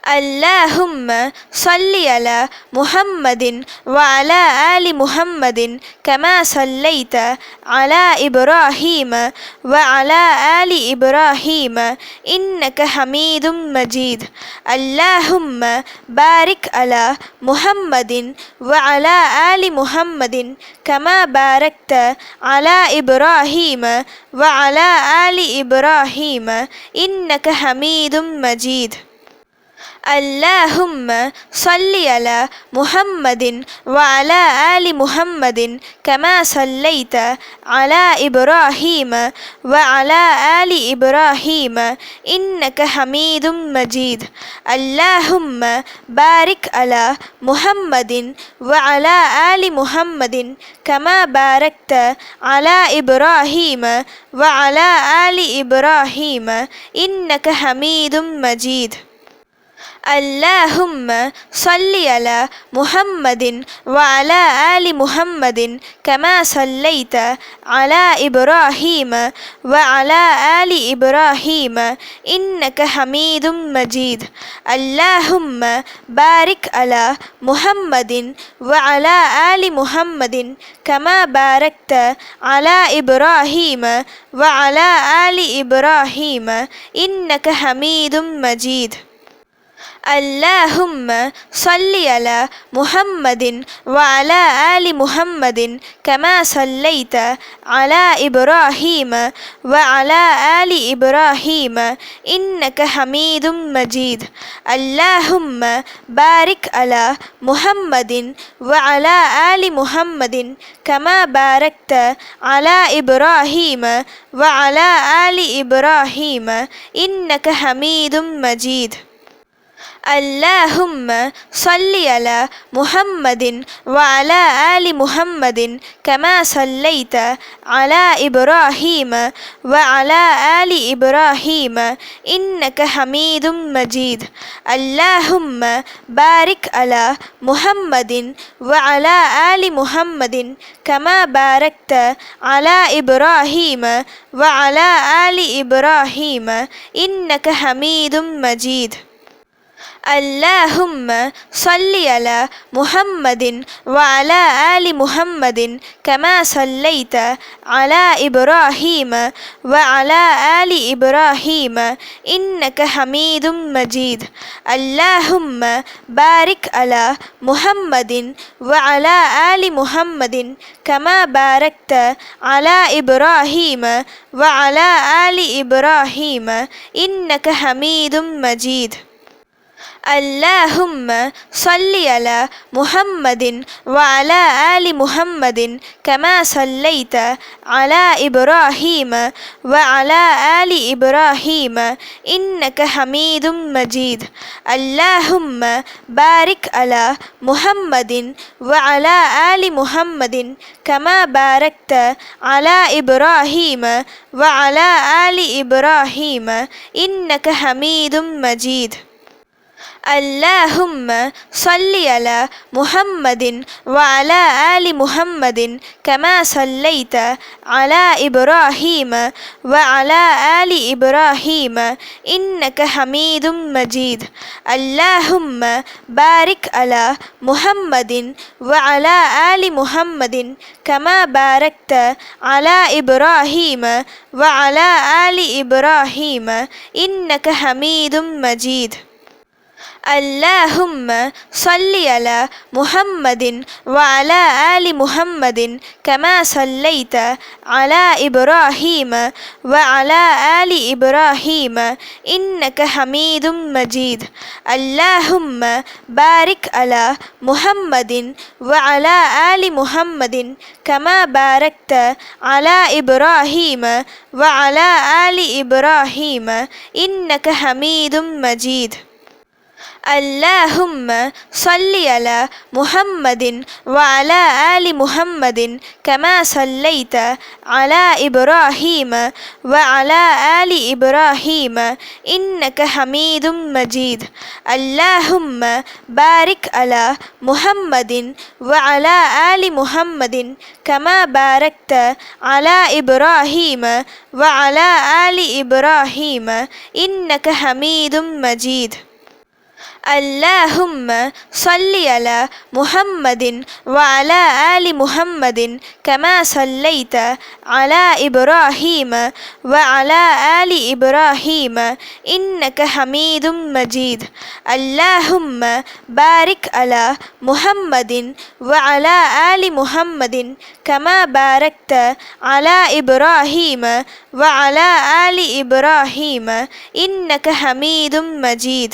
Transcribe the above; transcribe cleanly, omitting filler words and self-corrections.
اللهم صل على محمد وعلى آل محمد كما صليت على إبراهيم وعلى آل إبراهيم إنك حميد مجيد. اللهم بارك على محمد وعلى آل محمد كما باركت على إبراهيم وعلى آل إبراهيم إنك حميد مجيد. اللهم صل على محمد وعلى آل محمد كما صليت على إبراهيم وعلى آل إبراهيم إنك حميد مجيد. اللهم بارك على محمد وعلى آل محمد كما باركت على إبراهيم وعلى آل إبراهيم إنك حميد مجيد. اللهم صل على محمد وعلى آل محمد كما صليت على إبراهيم وعلى آل إبراهيم إنك حميد مجيد. اللهم بارك على محمد وعلى آل محمد كما باركت على إبراهيم وعلى آل إبراهيم إنك حميد مجيد. اللهم صل على محمد وعلى آل محمد كما صليت على إبراهيم وعلى آل إبراهيم إنك حميد مجيد. اللهم بارك على محمد وعلى آل محمد كما باركت على إبراهيم وعلى آل إبراهيم إنك حميد مجيد. اللهم صل على محمد وعلى آل محمد كما صليت على إبراهيم وعلى آل إبراهيم إنك حميد مجيد. اللهم بارك على محمد وعلى آل محمد كما باركت على إبراهيم وعلى آل إبراهيم إنك حميد مجيد. اللهم صل على محمد وعلى آل محمد كما صليت على إبراهيم وعلى آل إبراهيم إنك حميد مجيد. اللهم بارك على محمد وعلى آل محمد كما باركت على إبراهيم وعلى آل إبراهيم إنك حميد مجيد. اللهم صل على محمد وعلى آل محمد كما صليت على إبراهيم وعلى آل إبراهيم إنك حميد مجيد. اللهم بارك على محمد وعلى آل محمد كما باركت على إبراهيم وعلى آل إبراهيم إنك حميد مجيد. اللهم صل على محمد وعلى آل محمد كما صليت على إبراهيم وعلى آل إبراهيم إنك حميد مجيد. اللهم بارك على محمد وعلى آل محمد كما باركت على إبراهيم وعلى آل إبراهيم إنك حميد مجيد. اللهم صل على محمد وعلى آل محمد كما صليت على إبراهيم وعلى آل إبراهيم إنك حميد مجيد. اللهم بارك على محمد وعلى آل محمد كما باركت على إبراهيم وعلى آل إبراهيم إنك حميد مجيد. اللهم صل على محمد وعلى آل محمد كما صليت على إبراهيم وعلى آل إبراهيم إنك حميد مجيد. اللهم بارك على محمد وعلى آل محمد كما باركت على إبراهيم وعلى آل إبراهيم إنك حميد مجيد. اللهم صل على محمد وعلى آل محمد كما صليت على إبراهيم وعلى آل إبراهيم إنك حميد مجيد. اللهم بارك على محمد وعلى آل محمد كما باركت على إبراهيم وعلى آل إبراهيم إنك حميد مجيد.